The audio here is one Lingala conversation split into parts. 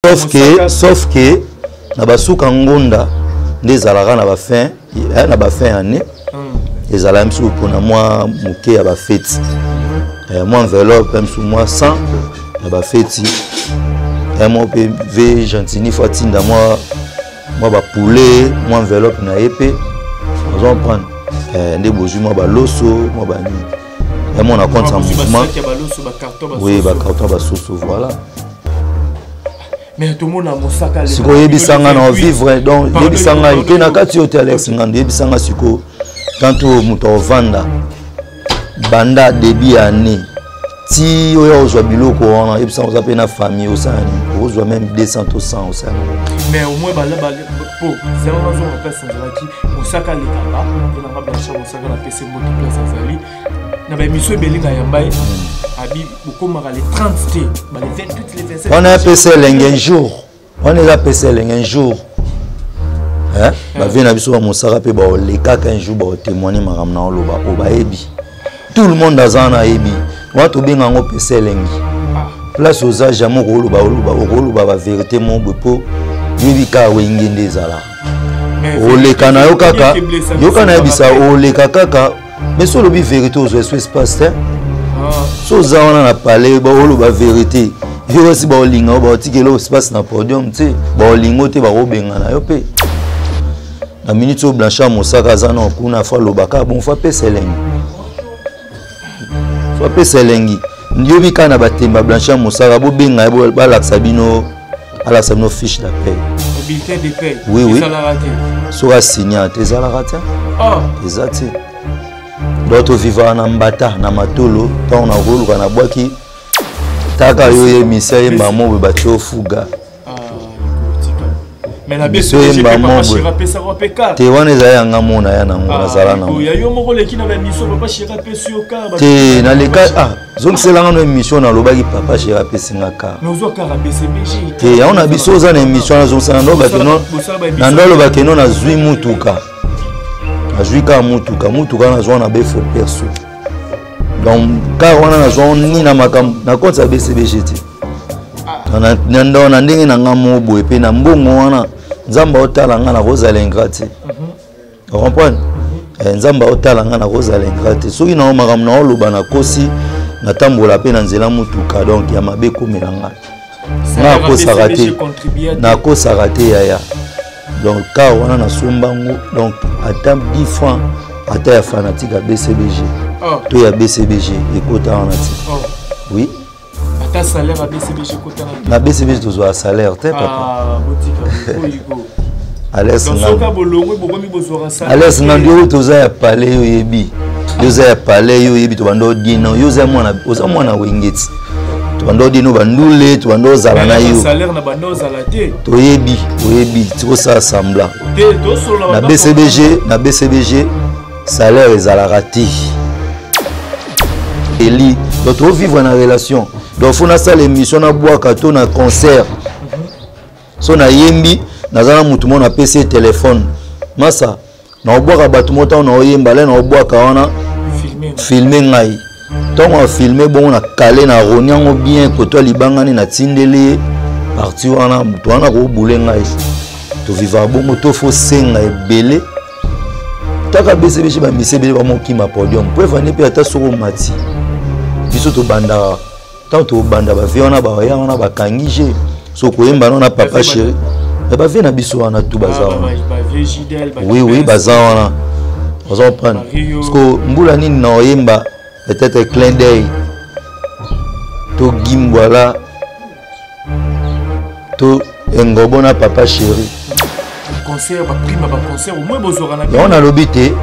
sauf que na basuka ngonda ndezalaka na ba fin année ezala msu pona moi muke ya ba fête moi enveloppe même sous moi 100 na ba fête moi PV gentini fatinda moi ba poulet moi enveloppe na épée on va prendre ndé bozu moi ba loso moi ba ni moi on a compte en mouvement oui ba carton ba soso voilà. Mais tout le monde a mon sac à si vous avez en vivre, donc vous avez un kati hôtel Alexandre, vous avez siko quand muto vanda banda début année si vous avez biloko on vous appelle na famille au sein vous avez même 200 au sein mais au moins bala pour c'est une raison on peut s'entendre mon sac à l'écart on a blanchir mon sac à la PC moto place azali na ba émission belinga yambai abi beaucoup les 30 les 28 les 27 on a un PC un jour on est là PC un jour hein ba vient biso ba mosaka pe ba les cas qu'un jour ba témoigner maramna oloba o ba ebi tout le monde azana ebi wa to benga ngo PC lengi place aux âges amour oloba ba vérité mon bepo yebi ka wengende ezala o le kana yo kaka yo kana bisa o le kaka mais sur le vérité aux espace so zawana na parler ba oloba vérité yo aussi ba olinga ba tikelo espace na podium tu ba olingo te ba robenga na yo pe na minute au blanchard mosaka zana okuna fa lobaka bon fa pe selengi fa pe selengi ndio bika na batemba blanchard mosaka bo benga ba laksa bino ala sabino fiche d'appel bulletin de paie oui sera signé tes ala raté exact d'autres vivants na mbata na matolo tant na rolo na boaki taka yo émission et maman be batio fuga mais la BCBG pas chira pesa repeka te wana za yanga mona ya na ngona zala na ya yo moko leki na émission papa chira pesa yo ka te na leka zong selanga no émission na lobaki papa chira pesa ngaka nozo ka BCBG te ya ona biso za na émission na zong selanga no bakeno na ndolo bakeno na zui mutuka ajuika mutuka na zona be faux perso donc car on a zone ni na makam na compte BCBG ti na ndo na ndenge na ngamo boye pe na mbongo wana nzamba otala nga na rozala ingrate vous comprenez nzamba otala nga na rozala ingrate soki na makam na oloba na kosi na tambola pe na nzela mutuka donc ya mabe komelanga na ko sarate ya donc car on a sombango donc à 10 francs à ta fanatique à BCBG toi ya BCBG écoute on a dit oui à ta salaire à BCBG écoute na BCBG tu dois salaire t'es papa Alex ndio toza ya palais yo yebi yoza ya palais yo yebi to bando dino yoza mwana wengeti to bando dino bandule to bando zala na yo salaire na bando zala te to yebi tiko ça sembla na BCBG salaire ezalaka te eli donc to vivre na relation donc faut na sala émission na boaka to na concert so na yembi nazana mutu mo na PC téléphone masa na oboaka batu mota na oyemba le na oboaka wana filmer ngai donc on filmer bon na calé na roniango bien koto libangani na tindeli parti wana mutu wana ko bouler ngai to vivre bongo to faut senga ebele taka BCBG ba misebele ba mokima podium pour venir pe ata soko mati biso to banda tant to banda ba viona ba ya wana ba kangije so ko yemba na papa chéri ba vie na biso wana tout bazar oui bazar wana on va prendre parce que mbula nini na yemba peut-être clin d'œil to gimbwala to engobona papa chéri concert ba prime ba concert au moins bozora na on a l'obité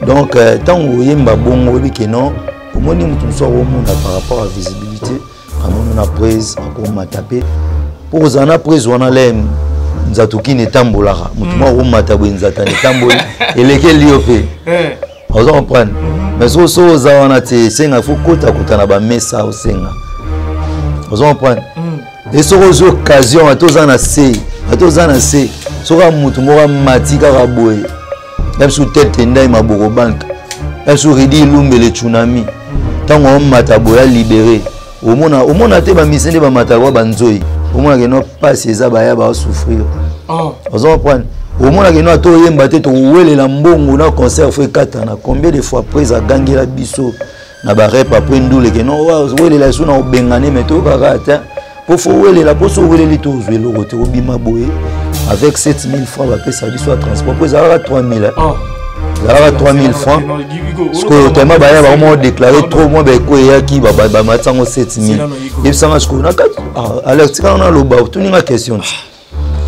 donc tant yemba bongo biki non au moins ni mutu so au monde par rapport à visibilité on a prise encore mataper pour zana prise on a l'aime nzatuki ne tambolaka mutu mo ko matabwe nzata ne tamboli eleke liope on va prendre mais so za wana te senga faut kota na ba mesa au senga on va prendre et so aux occasions atozana se soka mutu moko matika ka boye même sous tête ndai maboko bank même sous ridi lumbele tsunami tango mata boya libéré omona te ba misende ba mata kwa banzoi au moins que non pas ces abaya va souffrir. Vous comprenez? Au moins que non to yemba te to wele la mbongo na concert fait 4 ans. Combien de fois après ça gagner la biso na ba rep après ndule que non wele la suna obengane mais to kaka pour faut wele la pour so wele li to zwe lo côté obima boye avec 7000 francs va payer ça biso à transport pour ça 3000. Là 3000 francs. Parce que tellement bah il va déclarer trop moins ben quoi ya qui bah matango 7000. Et ça marche quoi? Alex quand on a le bas tout une question.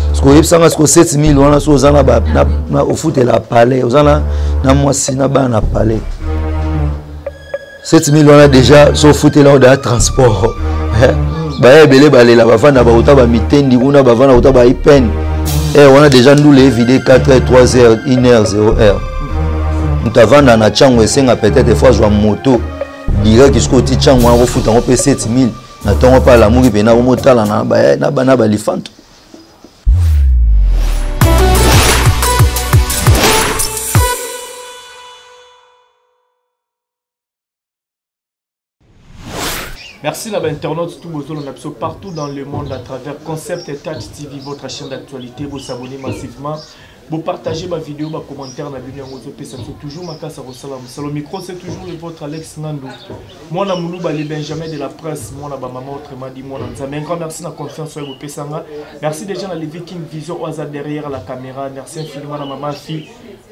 Parce que ça marche quoi 7000 on a sur zana bah na au foot la palais aux zana na moi si na ba na palais. 7000 on a déjà sur foot là on a transport. Bah belé balé là ba fana ba uta ba mitendi kuna ba fana uta ba ipen. Et on a déjà nous les vidé 4h 3h 1h 0h. Nous avons na chango esenga peut-être des fois jouer moto direct jusqu'au petit chango on fout on peut 7000 na tongo pas la muri pena motala na bana balifanto. Merci à l'internaute tout besoin on absorbe partout dans le monde à travers Concept et Touch TV, votre chaîne d'actualité. Vous abonnez massivement, vous partagez ma vidéo, ma commentaire, ma vidéo, ça fait toujours ma casse à vos salams. Le micro c'est toujours le vôtre Alex Nandou. Moi la Moulou Bali Benjamin de la presse, moi la maman autrement dit moi un grand merci de la confiance sur vos Pessanga. Merci déjà à les Viking Vision au hasard derrière la caméra. Merci infiniment à maman fille.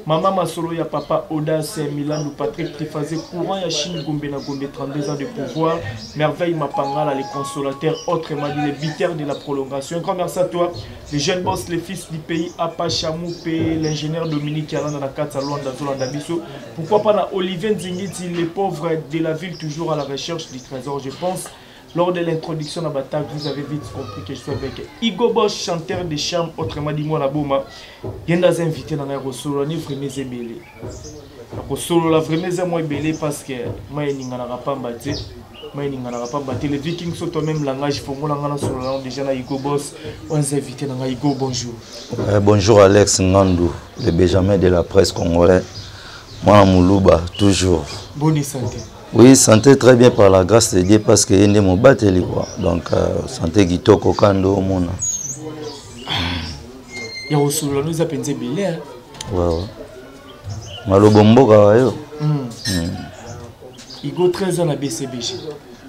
Maman Masolo ya papa Audace Milan ou Patrick qui faisait courant ya Chine Gombe na Gombe 32 ans de pouvoir. Merveille Mapangala les consolateurs autrement dit les bitères de la prolongation. Un grand merci à toi, les jeunes boss, les fils du pays Apachamou, l'ingénieur Dominique Yalan dans la carte salon d'Abisso. Pourquoi pas na Olivier Nzingiti, les pauvres de la ville toujours à la recherche du trésor, je pense. Lors de l'introduction de la bataille, vous avez vite compris que je suis avec Igo Bosch, chanteur de charme, autrement dit moi la Boma. Il y a des invités dans la Rosolo, ni vraiment zébélé. La Rosolo, la vraiment zémo belé parce que moi je n'ai pas battu. Les Vikings sont au même langage, il faut que nous déjà na Igo Boss. On est invité dans la Igo, bonjour. Bonjour Alex Nandou, le Benjamin de la presse congolaise. Moi Moulouba, toujours. Bonne santé. Oui, santé très bien par la grâce de Dieu parce que y a mon bateli quoi. Donc santé kitoko kando mona. Ya osula nous a pensé belé hein. Ouais. Malobombo ka yo. Igo 13 ans à BCBG.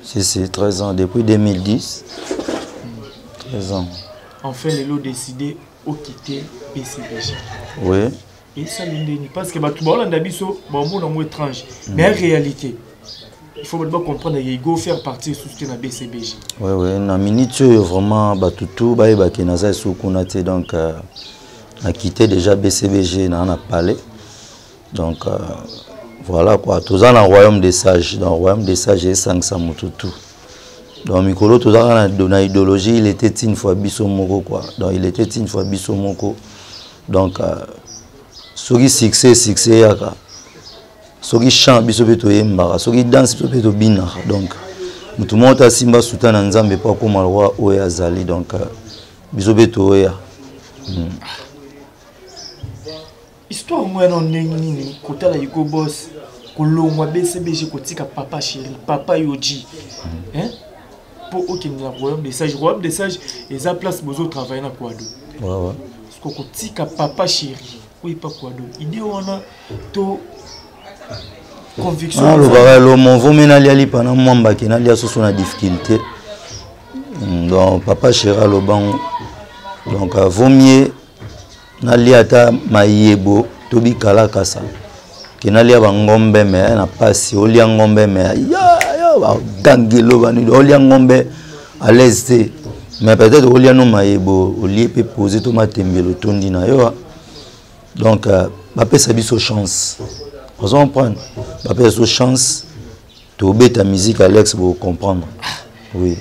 Si 13 ans depuis 2010. 13 ans. Enfin les lots décidé au quitter BCBG. Oui. Et ça l'indéni parce que tout le monde a biso bon mon étrange. Mais en réalité il faut comprendre qu'il faut faire partie de la BCBG. Oui, na minute vraiment batutu ba ki naza sukunate donc a quitté déjà BCBG na palais. Donc voilà quoi, tous dans le royaume des sages, dans le royaume des sages et 500 mututu. Donc Mikolo tous dans la idéologie, il était une fois bisomoko quoi. Donc il était une fois bisomoko. Donc soki succès yaka. Soki chant biso beto yemba, soki danse biso beto bina. Donc mutu mota simba soutana nzambe pa ko malwa oya azali donc biso beto oya. Histoire moi non nini kota la Igo Boss kolongwa BCBG kotika papa chéri, papa Yoji. Hein? Pour aucun royaume des sages et ça place besoin travailler na Kwado. Ouais. Parce que kotika papa chéri, oui pas Kwado. Idée on a to conviction. Le mon menali ali pendant mwamba ki nali asoso na difficulté. Donc papa chéri lo ban donc vaut mieux nali ata mayebo tobi kala kasa. Ki nali ba ngombe me na pasi oli ngombe me ya ba dangelo ba ni oli ngombe à l'aise mais peut-être oli no mayebo oli peut poser to matembelo tondi na yo. Donc papa sa biso chance. Vous comprenez? Papa sa chance to beta musique Alex pour comprendre. Oui.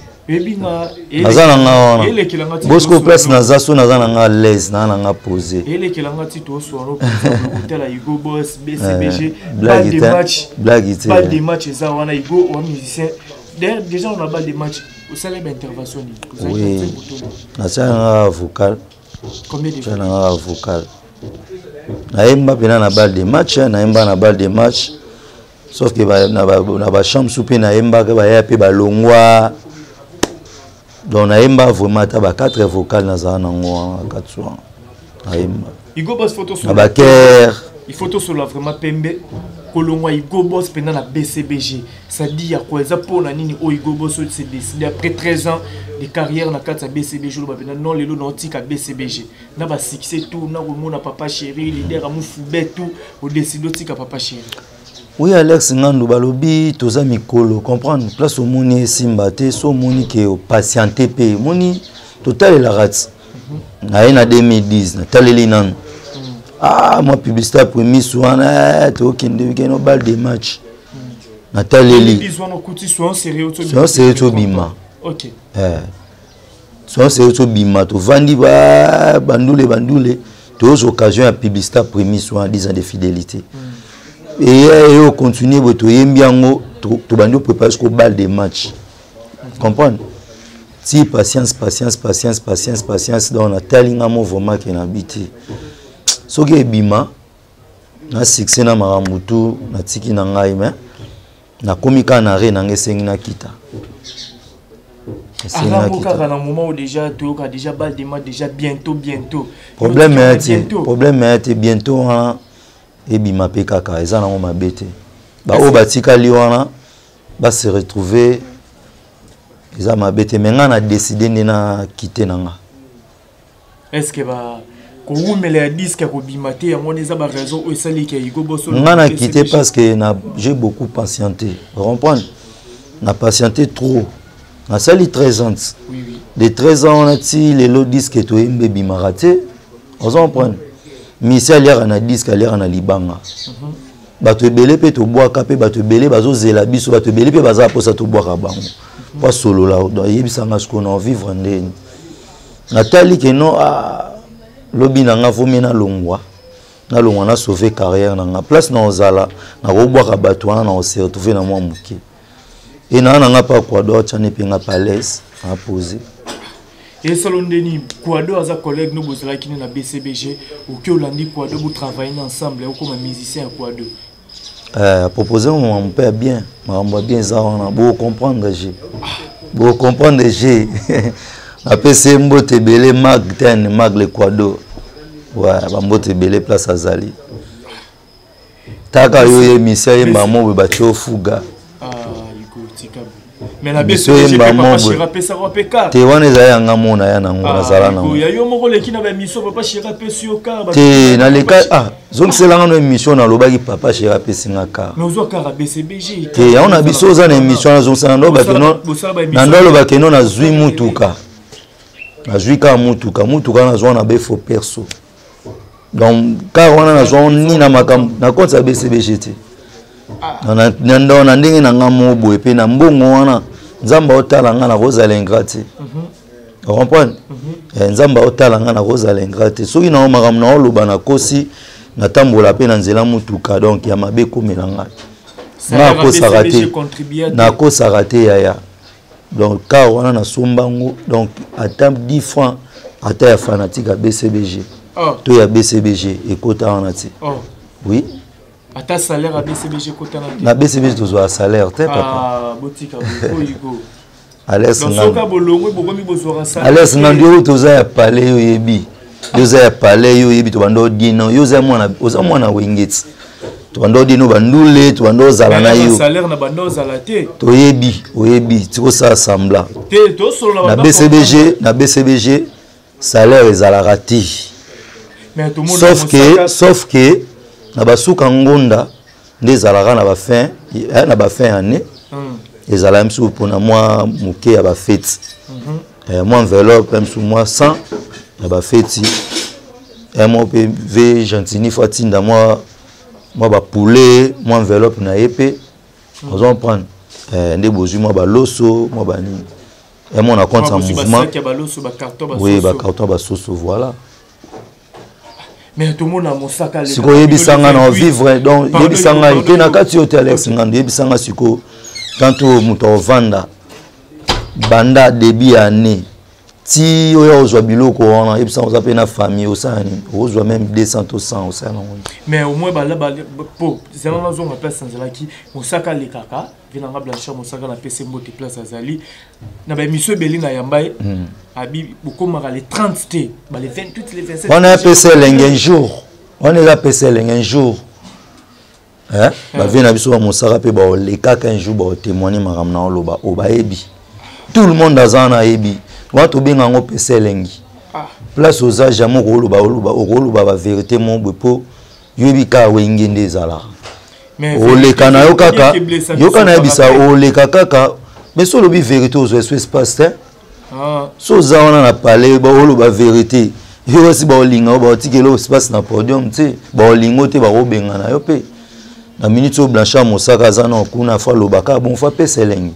Bosco place nazaso nazana à l'aise na poser. Et qui langa tito soiro pour la Igo Boss BCBG balle de match ça on a Igo on musicien déjà on a balle de match au célèbre intervention oui na ça vocal combien de vocal naemba pena na balle de match naemba na balle de match sauf que na ba chambre soupe naemba que ba ya pe ba longwa donc naemba vraiment ta ba 4 vocales nazala nango katsuwa naemba Igo Boss photo sur la Caire il photo sur la vraiment pembe kolongwa Igo Boss pendant la BCBG ça dit ya quoi ça pour na nini o Igo Boss s'est décidé après 13 ans de carrière na kati ya BCBG lo ba non lelo na tika BCBG na ba succès tout na komona papa chéri leader amu fube tout o décider tika papa chéri. Oui, Alex Ngandou balobi toza mikolo comprendre place au moni simba te so moni ke o patienté pe moni total la rate na ina 2010 na taleli nan ah moi publicité premier soana to kende no bal de match na taleli bisono kuti so sérieux to bima OK so sérieux to bima to vandi ba bandule to occasion à publicité premier soana 10 ans de fidélité. Et on continue to yembiango to bandi préparer jusqu'au bal des matchs. Comprendre? Si patience dans la talinga mouvement qui n'habite. Soki bima na succès na maramutu na tiki na ngai mais na komika na re na ngesengi na kita. À un moment où déjà tu as déjà bal des matchs déjà bientôt. Problème est bientôt hein. Et bima pe kaka eza na ngoma bete ba o batika liwana ba se retrouver eza mabete menga na décider na quitter nanga. Est-ce que ba ko umele disque ko bima te ya ngone za ba raison o sali ke Igo Boss na quitter parce que j'ai beaucoup patienté comprendre na patienté trop na sali 13 ans oui de 13 ans on a ti les lo disque to embe bima raté on comprendre Misia liara na disque liara na libanga. Bato belé pe to bois kapé bato belé bazo zela biso bato belé pe baza posa to bois ka bango. Pas solo là do yebisa nga ce qu'on vivre ndeni. Nathalie que non a lobi na nga vomi na longwa. Na longwa na sauver carrière na nga place na ozala na ko bois ka bato na on se retrouver na moi muke. Et na nga pa kwa do tchane pe nga palace a poser. Et Salondeni, Kouado a sa collègue nous bosera qui na BCBG ou que Olandi Kouado vous travaillez ensemble ou comme un musicien à Kouado. Proposer mon père bien, bien ça on a beau comprendre j'ai. Beau comprendre j'ai. Après c'est mbote belé mag ten mag le Kouado. Ouais, ba mbote belé place Azali. Taka yo émission yemba mo ba cho fuga. Mais la BCBG papa chira pe ça repeka te wana za ya ngamona ya nango na zala nango ya yo moko leki na ba mission papa chira pe sur car te na leka zong selanga no émission na lobaki papa chira pe singa car mais ozo car BCBG te ya ona biso za na émission na zong selanga no ba keno na ndolo ba keno na zui mutuka na zui ka mutuka na zona be fo perso donc car wana na zona ni na makam na compte sa BCBG te na ndenge na ngamo boye pe na mbongo wana nzamba otala nga na kozala ingrate on comprend nzamba otala nga na kozala ingrate soki na makambo na oloba na kosi na tambola pe na nzela mutuka donc ya mabe komela nga na ko sarate yaya donc car wana na sombango donc ata 10 francs ata ya fanatique à BCBG to ya BCBG ekota wana ti oui. Ata salaire à BCBG côté na BCBG to zo salaire te papa ah botika boyigo Alex Ngandou bolongo bokomi bozora salaire Alex Ngandou to za ya palais yo yebi yo za ya palais yo yebi to bando dino yo za mwana wengeti to bando dino bandule to bando zala na yo salaire na bando zala te to yebi tiko sa sembla te to solo na BCBG salaire ezala rati mais tout le monde sauf que na basuka ngonda ndezalaka na ba fin année ezala msu pona moi muke ya ba fête moi enveloppe msu moi 100 ya ba fête moi PV gentini fatinda moi ba poulet moi enveloppe na épée on va prendre ndé bozu moi ba loso moi ba ni moi na compte en mouvement oui ba carton ba soso voilà. Mais tout le monde a mon sac à l'école. Si vous yebisanga na vivre donc yebisanga ke na kati hotel Alex Ngandou yebisanga siko quand muto vanda banda début année ti oya ozwa biloko wana et puis ça on s'appelle na famille au sein ozwa même 200 au 100 au sein mais au moins bala po c'est vraiment zone en place sans qui mosaka le kaka vinanga blanchard mosaka na PC mbote place azali na ba monsieur Belinga yambaye abi bokomaka les 30 t ba les 28 les 27 on a PC un jour on est là PC un jour hein ba vient na biso ba mosaka pe ba le kaka un jour ba témoigner makamna oloba obayebi tout le monde azana ebi Quand on a un PC lengi, place aux âges à mon rôle, la vérité mon beau, yobika wengende zala. Mais le canayo kaka, yokana bisa o le kaka, mais sur le vérité aux espaces, so za on a parlé, ba vérité. Yo aussi ba linga, ba tikelo espace na podium, tu sais, ba lingo te ba robenga na yope. Na minute au blanchard mosaka zana kuna fa lobaka, bon fa PC lengi.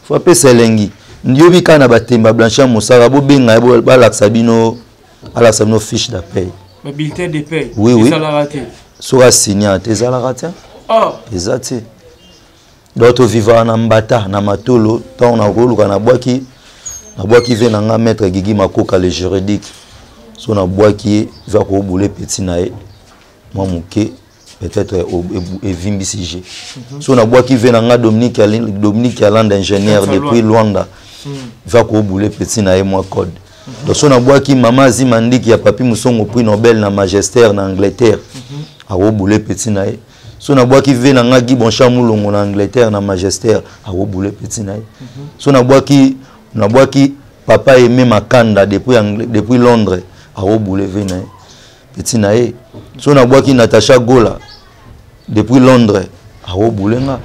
Fa PC lengi. Ndiobi kana batemba blanchard mosaka bo benga ba laxabino ala sabino fiche d'appel. Mais bulletin de paie. Oui. Ça l'a raté. Sera signé tes ala raté. Oh. Exact. D'autres vivant na mbata na matolo, tant on a roluka na boaki vient na maître Gigi Makoka le juridique. So na boaki va ko bouler petit nae. Moi muke peut-être et Vimbisige. So na boaki vient na Dominique Alland ingénieur depuis Luanda. Va ko bouler petit nae moi code. Donc so na boaki mama Zimandiki ya papi Musongo prix Nobel na magistère na Angleterre. A ko bouler petit nae. So na boaki vient na Ngagi Bonchamulongo na Angleterre na magistère a ko bouler petit nae. So na boaki papa aimé Makanda depuis Londres a ko bouler nae petit nae. So na boaki Natasha Gola depuis Londres a ko bouler nga.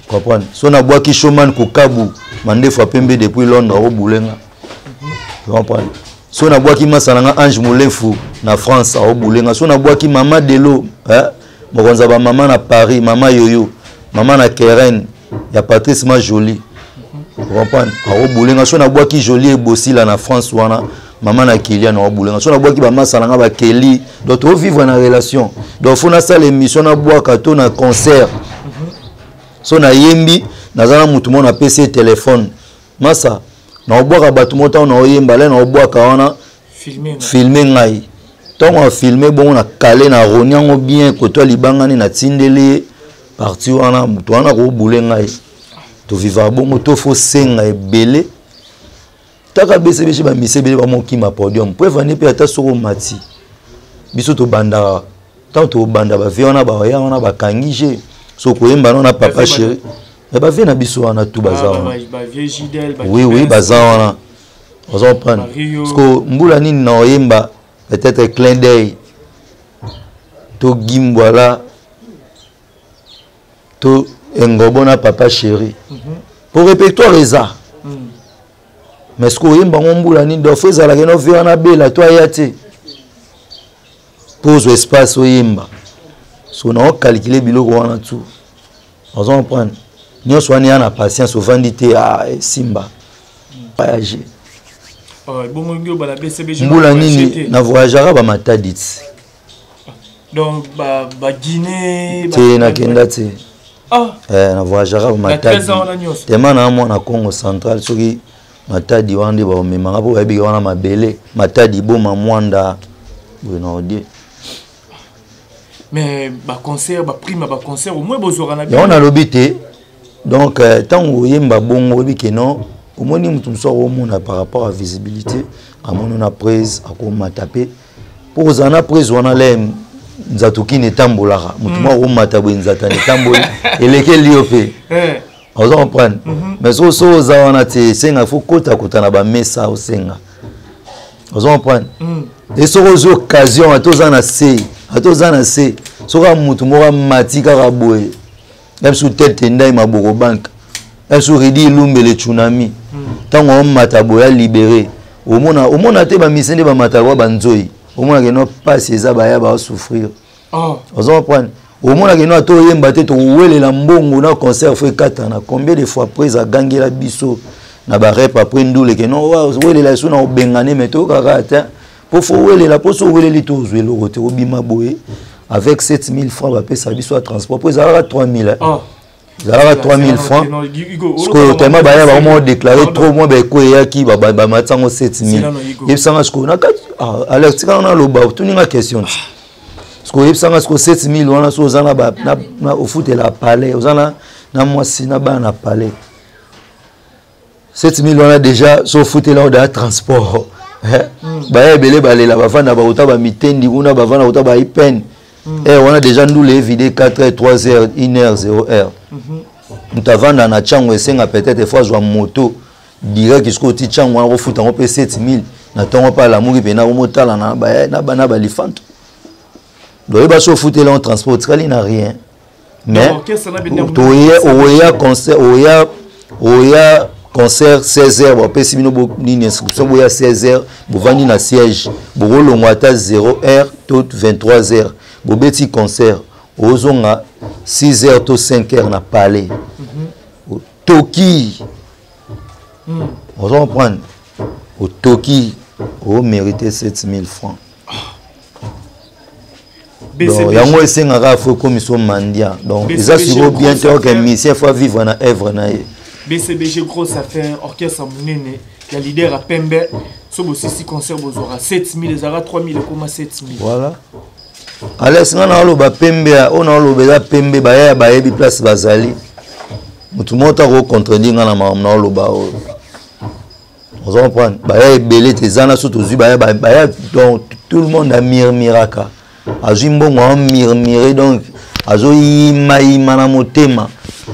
Comprendre. So na boaki Shoman Kokabu mande fois pembe depuis Londres au Boulenga. Comprendre. So na boaki masalanga Ange Moulefu na France au Boulenga. So na boaki Mama Delo, mokonza ba mama na Paris, Mama Yoyo, Mama na Keren, ya Patrice Majoli. Comprendre. Au Boulenga. So na boaki Jolie et Bossila na France wana, Mama na Kylian au Boulenga. So na boaki ba masalanga ba Kelly, d'autres vivre na relation. Donc faut na salle émission na boaka to na concert. So na yembi nazana mutu mo na PC téléphone masa na obwaka batu mota na oyemba le na obwaka wana filmer ngai tongo a filmer bon na calé na roniango bien koto libangani na tindeli parti wana mutu wana ko bule ngai to vivre bongo to fo senga ebele taka bese bishi ba misebele ba moki ma podium pour venir pe ata soko mati biso to banda tant to banda ba viona ba ya wana ba kangije so koyemba na papa chéri. Mais bah viens à Bissouana tout bazar. Oui, bazar. On s'en prend. Parce que Mboulani na yemba peut-être clin d'œil. To Gimboala. To Ngobona papa chéri. Pour répertoire ça. Mais ce que yemba Mboulani doit faire ça la que nous faisons na bela toi yate. Pose espace au yemba. So na calculer biloko wana tout. On s'en prend. Nous sommes en patience, souvent dit Simba. Voyager. Mboulani na voyagera ba matadit. Donc ba Guinée te na kenda te. Na voyagera ba matadit. Tellement na mo na Congo central soki matadi wande ba memanga po ba bi wana mabele matadi boma mwanda bueno die. Mais ba concert ba prime ba concert au moins bozora na bien. On a l'obité. Donc, tant que yemba bongo que non, au moins nous sommes par rapport à la visibilité, à mon prise, à comment taper. Pour nous en prise, on a les Nzatuki ne tambolara. Moutouma ou matabou Nzatani tamboli. Et lesquels liopé. On s'en prend. Mais so on a te senga faut kota kota na ba mesa au senga. On s'en prend. Et so aux occasions à tous en assez, à tous en assez. So ka moutouma matika raboué. Même sous tête tenda ma banque même sous redi lumbe le tsunami tant on mataboya libéré au monde a te ba misende ba mataboya banzoi au monde que non pas ces abaya ba souffrir on va prendre au monde que non to yemba te to wele la mbongo na concert fait 4 ans combien de fois après a gagné la biso na ba rep après ndule que non wele la suna obengane mais to kaka pour faut wele la pour so wele li to zwe lo rote obima boye avec 7000 francs, on va payer service à transport. Pour ça, 3000. zalaka 3000 francs parce que tellement baya vraiment déclaré trop moins ba ko yaki ba matango 7000 yebsanga sko na Alex tika na loba tuninga question parce que yebsanga sko 7000 wana so zana ba na au foot la palais ozana na mwasi na ba na palais 7000 wana déjà so foot là au transport baya belé balela bafana ba uta ba mitendi kuna bafana uta ba ipen on a déjà nous les vidé 4h 3h 1h 0h nous avons dans la chambre et peut-être fois jouer moto direct jusqu'au petit chambre on refout on peut 7000 n'attend pas l'amour et na mota là na bana balifant donc ba so foot là en transport il n'a rien mais oya concert oya concert 16h on peut si bino ni inscription boya 16h bo vandi na siège bo longwata 0h tout 23h bo beti concert ozonga 6h to 5h na palais Toki on va prendre au Toki au mérité 7000 francs donc yango esengaka faut commission mandia donc ça sur bien que mission faut vivre na œuvre na BCBG grosse affaire orchestre munene ya leader à Pembe so bo sisi concert bozora 7000 ezara 3000,7000 voilà Alex ngana lo ba Pembe ona lo beza Pembe ba ya ba yebi place bazali mutu mota ko contredire ngana na lo ba on va prendre ba ya belé tezana surtout zu ba ya donc tout le monde a miraka azimbo ngwa mirmire donc azo yima na motema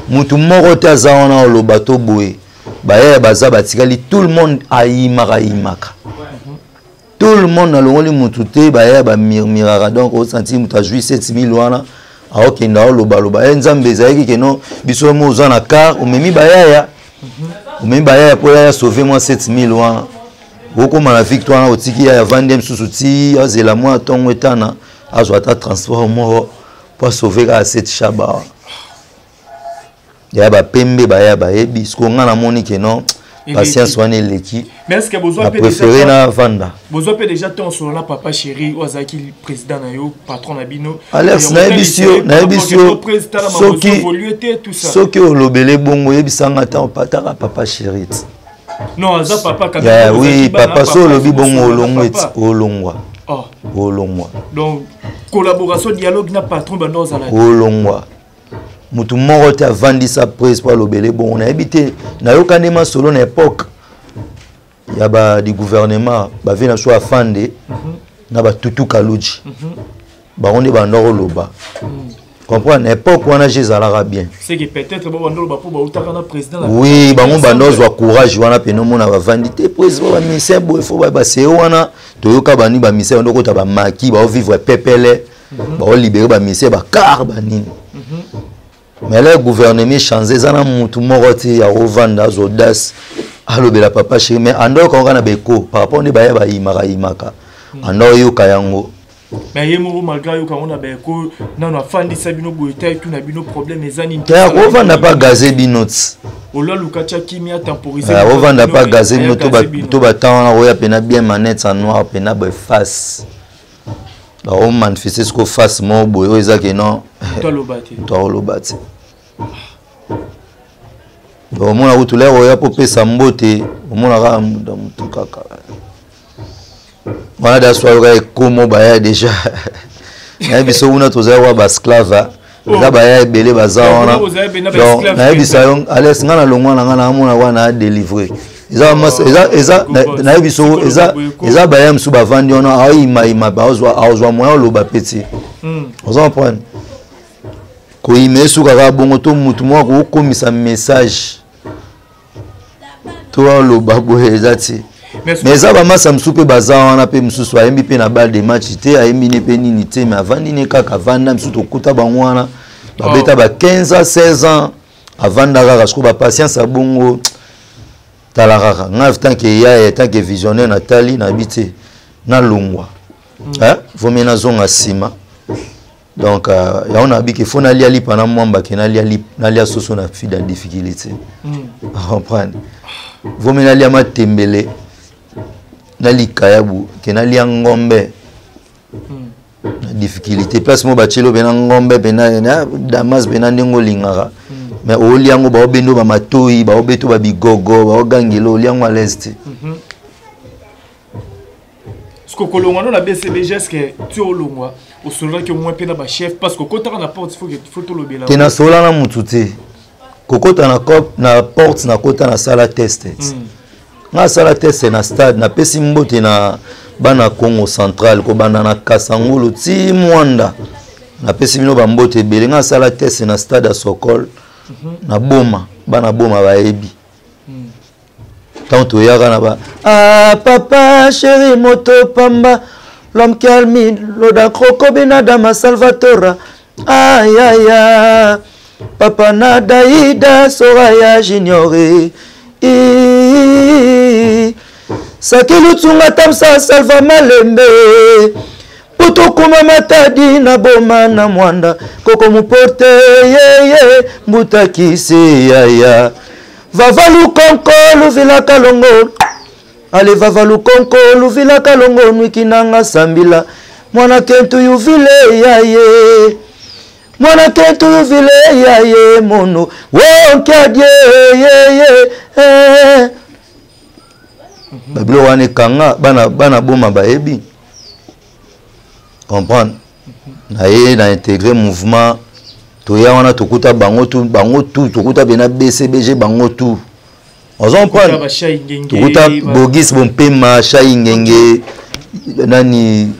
mutu moko te azaona lo bato boye ba ya baza batikali tout le monde ayimaka tout le monde na longoli mutu te ba ya ba mirmiraka donc au senti mutu a joué 7000 wana aokenda loba nzambe ezalaki ke non biso mo oza na car omemi bayaya po ya sauver moi 7000 wana okoma na victoire na otiki ya 20e susuti azela moi tongo etana azwa ata transport mo po sauver ka 7 shaba ya ba Pembe baya bayebi sko nga na moni ke non patience wana eleki mais est-ce que besoin préféré na vanda besoin peut déjà ton sur la papa chéri ozaki président na yo patron na bino Alex na ebisio soki olobele bongo yebisanga ta pataka papa chéri non aza papa quand oui papa so lobi bongo olongwa olongwa donc collaboration dialogue na patron bando ozala olongwa mutu moko te avandi sa presse pour lobele bon on a habité na yokandema solo na époque ya ba du gouvernement ba vina so afande na ba tutu kaluji ba onde ba ndoro loba comprendre époque wana jezalaka bien c'est que peut-être ba ndoro ba pour ba utaka na président oui ba ngomba ndozwa courage wana peno mona ba vandi te président ba ministère bo faut ba se wana to yoka bani ba ministère ndoko ta ba maki ba vivre pepele ba libérer ba ministère ba car ba nini mais le gouvernement changé zana mutu moroti ya ovanda audace alobela papa chéri mais ando ko ngana beko par rapport ne baya ba imaka ando yoka yango mais yemo malgré yoka on a beko na na fandi sabino boita tout na bino problème ezani ya ovanda pas gazé binot ola lukacha kimia temporiser ovanda pas gazé binot to ba temps oya pena bien manette en noir pena ba face ba on manifester ce ko face mo boyo ezake non to lobati bon mona utulero oya popesa mbote mona ka mutu kaka wana da swalo ka komo baya déjà na biso una toza ba esclave na baya ebele baza wana donc na bisa yon Alex ngana longwa na ngana mona wana délivrer eza na biso eza baya msu bavandi ona ayima ba ozwa moya loba petit on va prendre ko imesu kaka bongo to mutu moko okomisa message to loba bohezati mais eza ba masa msupe baza wana pe msusu ayembi pe na balle de match te ayembi ne pe nini te mais avandi ne kaka vanda msusu to kuta bango wana babeta ba 15 à 16 ans avanda kaka sko ba patience abongo tala kaka nga tant que ya tant que visionnaire Nathalie na bité na longwa vomena zonga sima donc ya on a dit qu'il faut n'aller ali pendant mwamba que n'aller soso na fi dans difficulté comprendre vomena ali ma tembele nali kayabu que n'aller ngombe difficulté place mo bachelo bena ngombe bena damas bena ndengo lingara mais oliango ba obendo ba matoi ba obeto ba bigogo ba ogangelo oliango à l'est. Ce que kolongwa na BCBG est-ce que tu olongwa au soldat que moins pena ba chef parce que quand on a porte faut to lobela. Tena sola na mututé. Kokota na porte na kota na sala test. Na sala test na stade na pesi mbote na bana Congo central ko bana na Kasangulu ti Mwanda. Na pesi mino ba mbote bele na sala test na stade à Sokol. Na boma bana boma ba ebi. Tanto yaka na ba ah papa chéri moto pamba l'homme calme l'oda croco benadama salvatora aïe aïe papa nadaïda soraya j'ignore sakilu tsunga tamsa salva malembe puto kuma matadi na boma na Mwanda koko muporte yeye mutakise yaya vavalu konko luvila kalongo ale vavalu konko luvila kalongo nwikinanga sambila mwana kentu yuvile yaye mwana kentu yuvile yaye mono wonkadye yeye babilo wane kanga bana boma baebi comprendre na ye na intégrer mouvement toya wana tokuta bango tout tokuta bena BCBG bango tout on comprend tokuta Bogis Bompema Chai Ngenge nani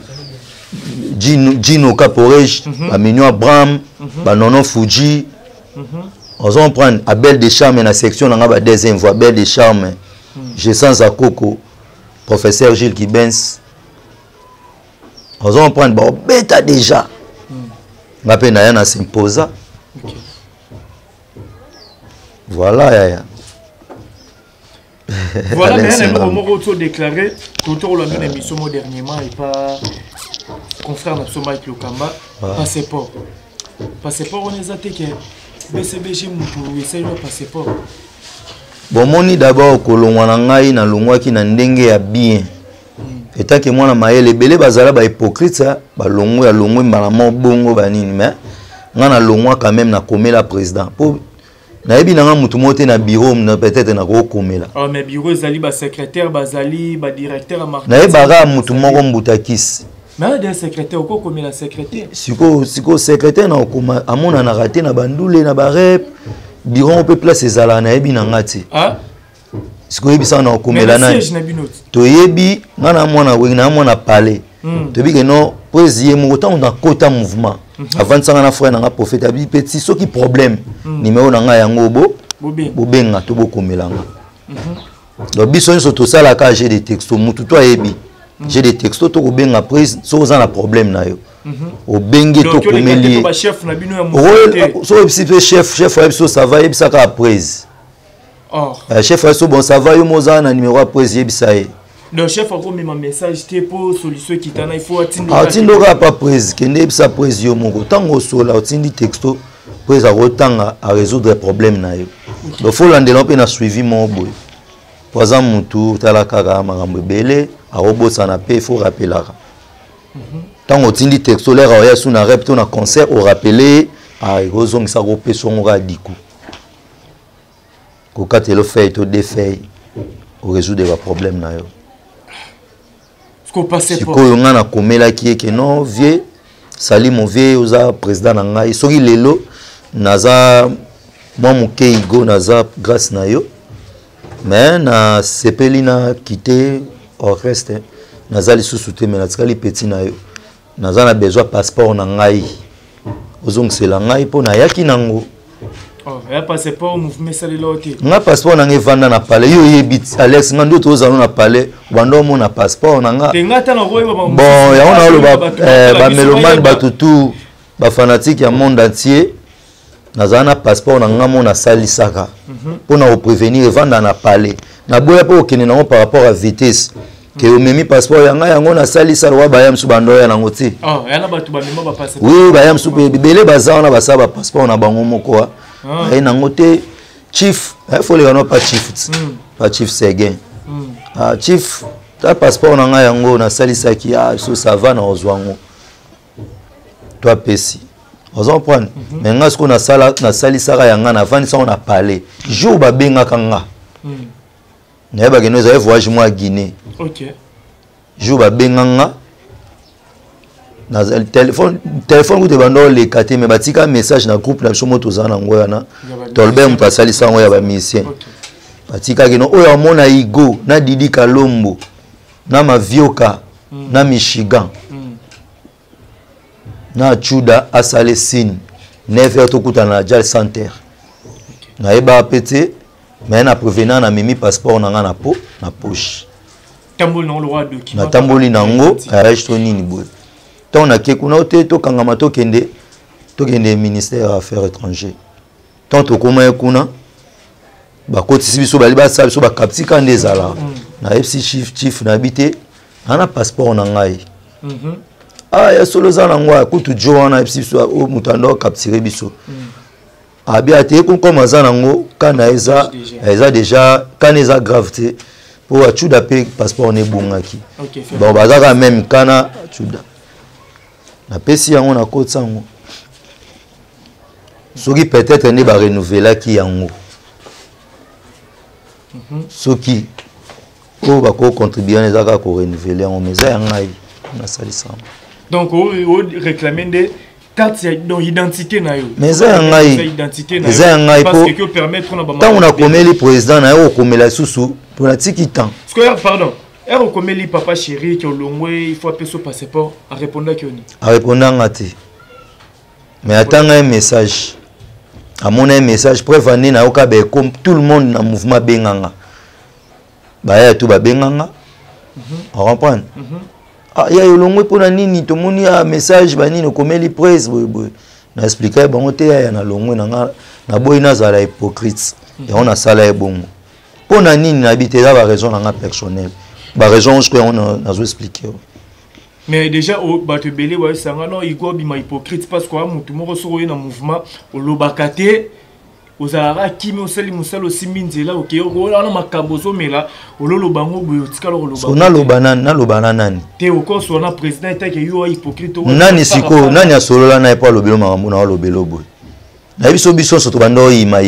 Gino Caporej Aminio Abraham Banono Fuji on comprend Abel Deschamps na section na ba deuxième voix Abel Deschamps je sens à Coco professeur Gilles Kibens on comprend ba beta déjà ngape na yana s'imposa. Voilà yaya. Voilà mais un moment auto déclaré autour de la émission dernièrement et pas confrère notre Mike Lokamba passeport. Passeport on les a été que BCBG mutu essaye le passeport. Bon moni d'abord kolongwa na ngai na longwa ki na ndenge ya bien. Eta ke mwana mayele belé bazala ba hypocrite ba longwe ya longwe malamo bongo banini mais ngana longwa quand même na komela président pour na yebi na mutu moté na bureau na peut-être na ko komela ah mais bureau zali ba secrétaire bazali ba directeur marketing na yeba mutu moko mbutakisi mais des secrétaire ko komela secrétaire siko secrétaire na koma amona na raté na bandule na ba rep bureau on peut placer ezala na yebi na ngati ah siko yebi sa na komela na to yebi ngana mwana we na mwana palais to bi que non poésie mo autant on a quota mouvement avant ça na frère na prophète abi petit so qui problème numéro na nga yango bo benga to bo komelanga donc biso nso to sala ka j'ai des textos mutu to yebi j'ai des textos to ko benga prise so za na problème na yo o bengi to komeli chef na bino ya so chef so ça va yebi ça ka prise oh chef so bon ça va yo moza na numéro prise yebi ça e le chef a remis un message pour solution qui t'en a il faut attendre atindora pas prise kende bisa prise yo moko tango sola otindi texto prise a rotanga à résoudre problème na yo donc faut landela pe na suivi mon boy par exemple mutu tala kaka makambo belé a robosa na pe faut rappeler tango otindi texto l'air a ya suna rep to na concert au rappeler a rozong sa ko pe songo ra diku ko katelo fait to défait au résoudre les problèmes na yo sikoyo nga na komela ki eke non vie sali mon vie oza président na ngai soki lelo naza mwa moke igo naza grâce na yo mais na sepeli na kite orchestre naza lisusu te mais natikali petit na yo naza na besoin passeport na ngai ozongisela ngai mpo nayaki nango ya passeport mouvement salelo te nga passeport na ngevanda na palais yo yebi Alex nga ndo tozalo na palais bando mo na passeport na nga tengata na royo bon ya ona lo ba melomane batutu ba fanatique ya monde entier nazana na passeport na nga mo na salisaka pour na prévenir evanda na palais na boya po okene nango par rapport à vitesse que omemi passeport yanga yango na salisa wa bayam su bando ya nango ti yana batu ba mema ba passeport oui bayam su bele bazana na basaba passeport na bango moko et nangote chief il faut les gars pas chief pas chief Seguin chief ta passeport na nga yango na salisa ki so ça va na ozwango toi pesi Vous comprenez? Mais nga ce qu'on a sali sara yanga na vandi ça on a parlé. Jour ba benga kanga. Na ba geno za voyage moi à Guinée. OK. Jour ba benga nga. Na téléphone vous te bando les katé mais batika message na groupe na chomo za na ngoya na. Tolbe mpa sali sa ngoya ba musicien. Batika geno oyo mona Igo na Didi Kalombo na Mavioka na Michigan. Na Chuda asale signe 9h tokuta na Jal Center na eba pété mais na provenant na mimi passeport na nga na poche tamboli na loi document na tamboli nango arrange to nini boy to na ke kuna ote to kangama to kende ministère affaires étrangères tant to koma kuna ba kotisi biso bali ba sa biso ba kaptika ndezala na FC chief na habité ana passeport na ngai ah ya solo za ngwa kutu joana episo o mutando capturer biso abi ate ko comme za nango kana eza déjà kana eza gravité pour achuda pe passeport ne bungaki bon bazaka même kana achuda na pesi yango na kotsa ngo soki peut-être ne ba renouveler ki yango soki ko ba ko contribuer ezaka ko renouveler en meza yangai na salisa. Donc, on réclame des cartes d'identité. Mais ça, parce que permettre tant on a commis les présidents, on a commis la sous pour la tiki temps. Pardon. On a commis les papa chéri qui ont l'ongoué, il faut appeler son passeport à répondre à qui on est. À répondre à thé. Mais attends un message. À mon message, prévenez na oka be comme tout le monde dans mouvement benganga. Ba ya tout ba benganga. On comprend. Ah ya yolongwe pona nini to moni a message bani no komeli presse boy na expliquer bon te ya na longwe na boy na zala hypocrite et on a sala e bongo pona nini na bité za ba raison na personnel ba raison je on a expliquer. Mais déjà au bato belé wa sanga non Igo bima hypocrite parce que mutu moko soko na mouvement au lobakate ozara kimi osali musalo siminzela OK ona makambozo mela ololo bango boyo tikalo loba on a lobana nani te okoso na président était que yo hypocrite nani siko nani asolola na epa lobelo makambo na lobelo boy na biso soto bando ima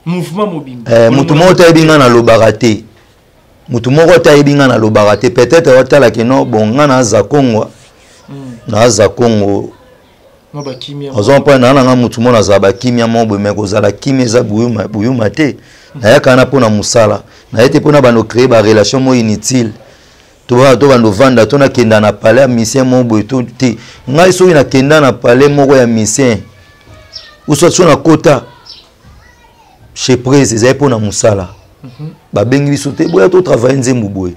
mouvement mobimba mutu moko tayebinga na lobakate mutu moko tayebinga na lobakate peut-être otala que non bon ngana za Kongo na za Kongo Ozo point na nga mutu mona za ba kimia mombo me ko za la kimia za buyuma te na yakana pona musala na yete pona bano créer ba relation mo inutile to bando vanda to na kenda na palais mission mombo to te ngai so ina kenda na palais moko ya mission uso na kota chez presse za pona musala ba bengi biso te boya to travailler nzembu boy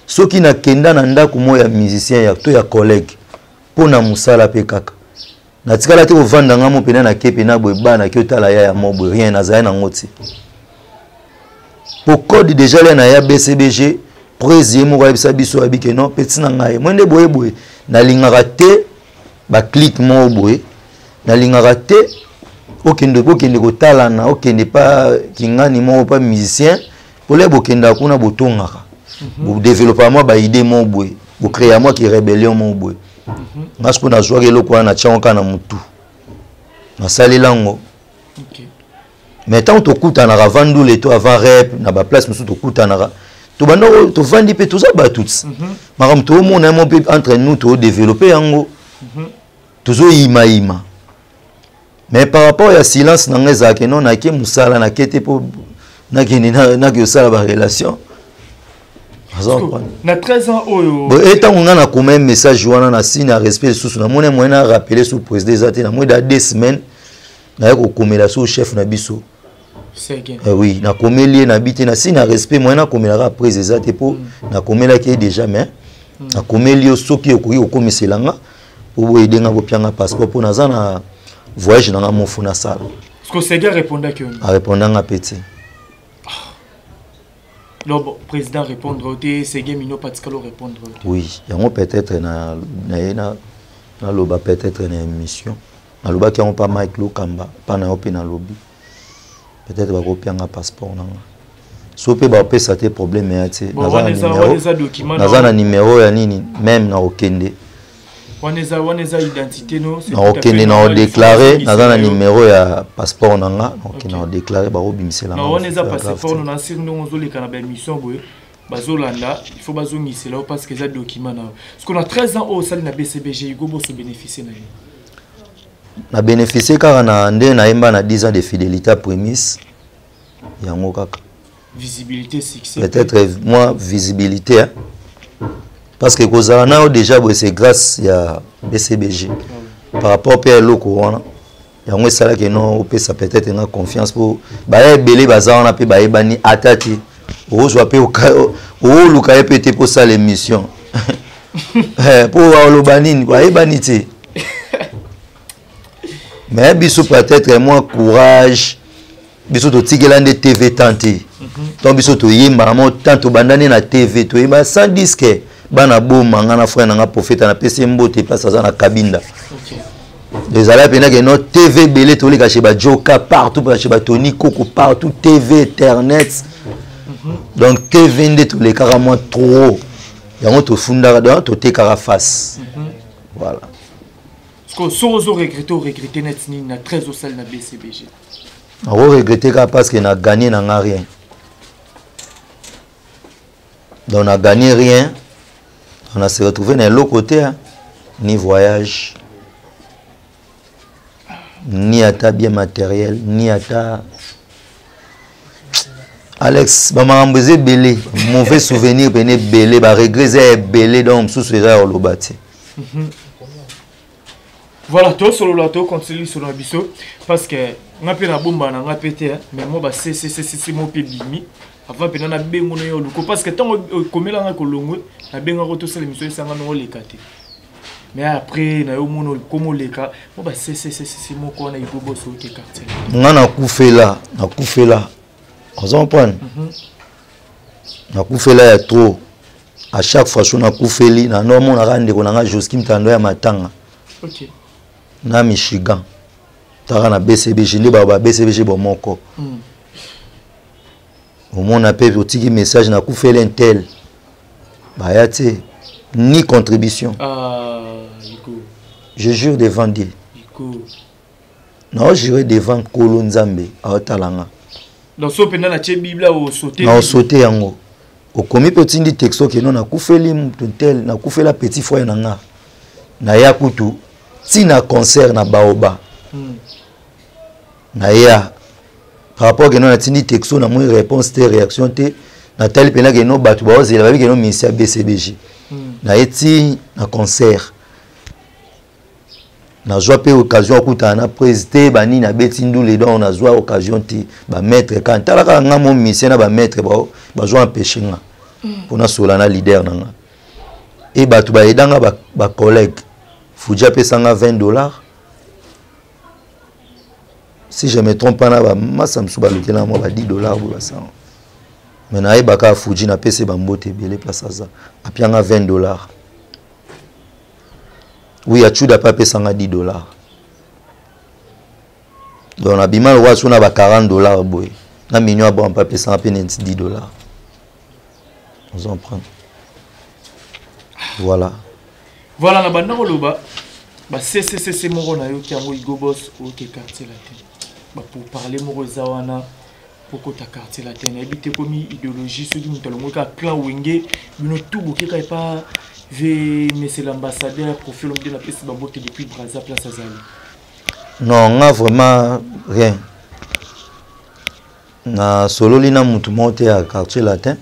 soki na kenda na ndako mo ya musicien ya to ya collègue pona musala pe kaka na tikala te ovanda ngamo pena na kepe na boy bana ki otala ya mobo rien na za na ngoti pour code déjà là na ya BCBG président mo ba bisa biso abike non petit na ngai mwende boye na lingaka te ba click mo boye na lingaka te okende ko tala na okende pa kingani mo pa musicien pour les bokenda kuna botongaka bu développement ba idée mo boye bu créer moi qui rébellion mo boye parce qu'on a joué le coin na tchanka na mutu na salilango mais tant to kuta na ravandu le to avant rep na ba place musu to kuta na to bando to vandi pe tout ça ba toutes maram to mon na mon pe entre nous to développer yango toujours ima mais par rapport à silence na ngeza ke non na ke musala na kete po na ke na ke sala ba relation na 13 ans oyo étant on a comme un message wana na signe respect sous na mon moyen rappeler sous président zate na moins de 2 semaines na ko komela sous chef na biso oui na komeli na bité na signe respect moyen na komela président zate po na komela ki déjà mais na komeli soki okoki okomiselanga po aider nga ko pianga passeport po na zana voyage na mon funa sala est-ce que Sega répondait que répondanga petit. Le président répondre, c'est Gemino Patikalo répondre. Oui, il y a peut-être na loba peut-être une émission. Na loba qui ont pas Mike Lokamba, pas na open na lobby. Peut-être va copier un passeport na. Sope ba pe ça té problème ya té. Na za numéro ya nini même na okende. waneza identité no c'est OK na déclarer na numéro ya passeport nanga OK na déclarer ba obimisela na waneza passeport no na sir ndongo zoleka na ba mission boye bazolanda il faut bazongisela parce que ça document na parce qu'on a 13 ans au sali na BCBG Hugo Boss bénéficier na bénéficier car na ndé na yemba na 10 ans de fidélité à prémisse yango kaka visibilité succès peut-être moi visibilité hein? Parce que Kozana déjà c'est grâce à BCBG par rapport à l'autre il y a un salaire qui non ça peut-être une confiance pour bah belé bazar on a pu bah bani atati au soit au luka pété pour ça l'émission pour le banin bah banité mais biso peut-être moins courage biso to tigelande TV tenté donc biso to yimba mo tanto bandane na TV to yimba sans disque bana boma ngana frère nga prophète na pese mbote place za na kabinda les ala pena que notre TV belé to leka chez ba joka partout chez ba Tony Coco partout TV internet donc TV ndé to les carrément trop yango to funda donc to te kara face voilà ce que sozo regretter net ni na 13 au salle na BCBG on regretter parce que na gagné na rien donc on a gagné rien. On a se retrouvé dans l'autre côté, hein. Ni voyage, ni à ta bien matériel, ni à ta... Alex, maman ambezé belé, mauvais souvenir, belé, belé, regret, belé, donc sous ce genre le bâti. Voilà, toi sur le lato, continue sur le biseau, parce que on a pu la bombe, on a pété, mais moi, c'est mon pays. Avant que na bengo na yo luko parce que tant komela nga kolongo na benga ko to sala mission sanga no lekate mais après na yo mono komo leka mo ba c'est moko na Hugo Boss au quartier nga na kufela on prend na kufela ya trop à chaque fois so na kufeli na no mona rande ko na Joskim Tando ya matanga OK na Michigan tara na BCBG ni ba BCBG bo moko au moins on a pu un message na koufeli intel bah yate ni contribution je jure devant Dieu non j'irai devant Kolo Nzambe à Talanga donc so pena na Bible au sauter na sauter yango au komi petit dit texto que non na koufeli intel na koufela petit frère nanga na yakutu si na concert na baoba na ya par rapport à nos atini texto na moi réponse te réaction te Nathalie pena que no batu ba ozela ba que no ministère BCBG na eti na concert na joie pe occasion kuta na président bani na betindu les dons na joie occasion te ba maître quand tala ka nga mon ministère na ba maître ba joie empêcher nga pour na solana leader nga et batu ba edanga ba collègue fuja pe sanga $20. Si je me trompe pas, je me suis dit $10 pour ça. Mais na ebaka Fuji na PC bambote belé place ça. Apianga $20. Oui, a chuda pas pesa nga $10. Donc na bima le roi na ba $40 boy. Na minyo aba pas pesa nga $10. On en prend. Voilà. Voilà na banda koloba. Ba c'est moro na yo ki yango Hugo Boss au quartier latin. Pour parler Morozawana pour que ta quartier latin habite comme idéologie ceux qui nous ka clan wenge nous tout bouquet pas monsieur l'ambassadeur pour faire l'homme de la pièce babote depuis Brazza place Azali non on a vraiment rien na solo lina mutu monte à quartier latin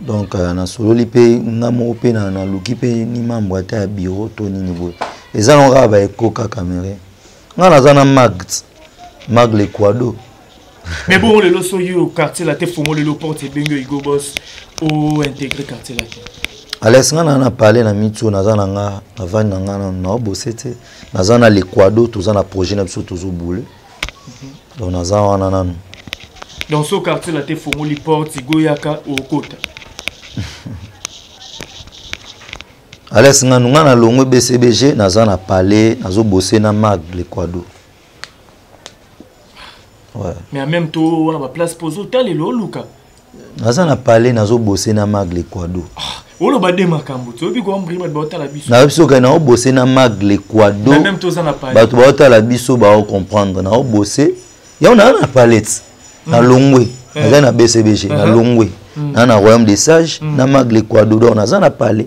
donc na solo li pe na mo pe na luki pe ni membre ta bureau to ni niveau les gens on ba ekoka caméra ngana zana mag le quado mais bon le loso yo quartier la te fongo le porte bengo Hugo Boss au intégrer quartier la te Alex ngana na parler na mitu na zana nga avant na ngana na bosete na zana le quado to zana projet na biso tozo boule donc na zana wana nanu dans ce quartier la te fongo le porte goyaka au kota Alex nga na longo BCBG na zana parler na zo bosser na mag le quado. Ouais. Mais en même temps on a place pozo tal et lo luka naza na parler nazo bosser na Magle Kwado Olo ba de makambo to bi ko mbrima ba otala biso na biso ka na bosser na Magle Kwado na même to za na parler ba to ba otala biso ba o comprendre na bosser ya on a na parler na Longwe naza na BCBG na Longwe na Royaume des Sages na Magle Kwado do naza na parler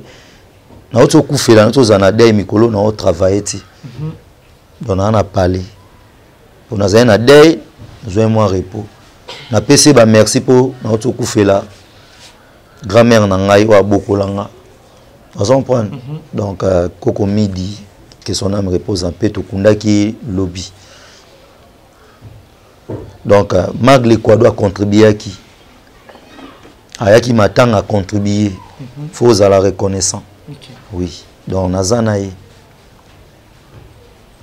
na oto kufela na to za na dai mikolo na o travailler ti donc on a parlé on a za na dai besoin moi repos na PC ba merci pour na oto kufela grand-mère na ngai wa bokolanga on comprend donc Koko Midi que son âme repose en paix to kundaki lobby donc Magle Kwado a contribué à qui ayaki matanga a contribué faut à la reconnaissance oui donc nazana ye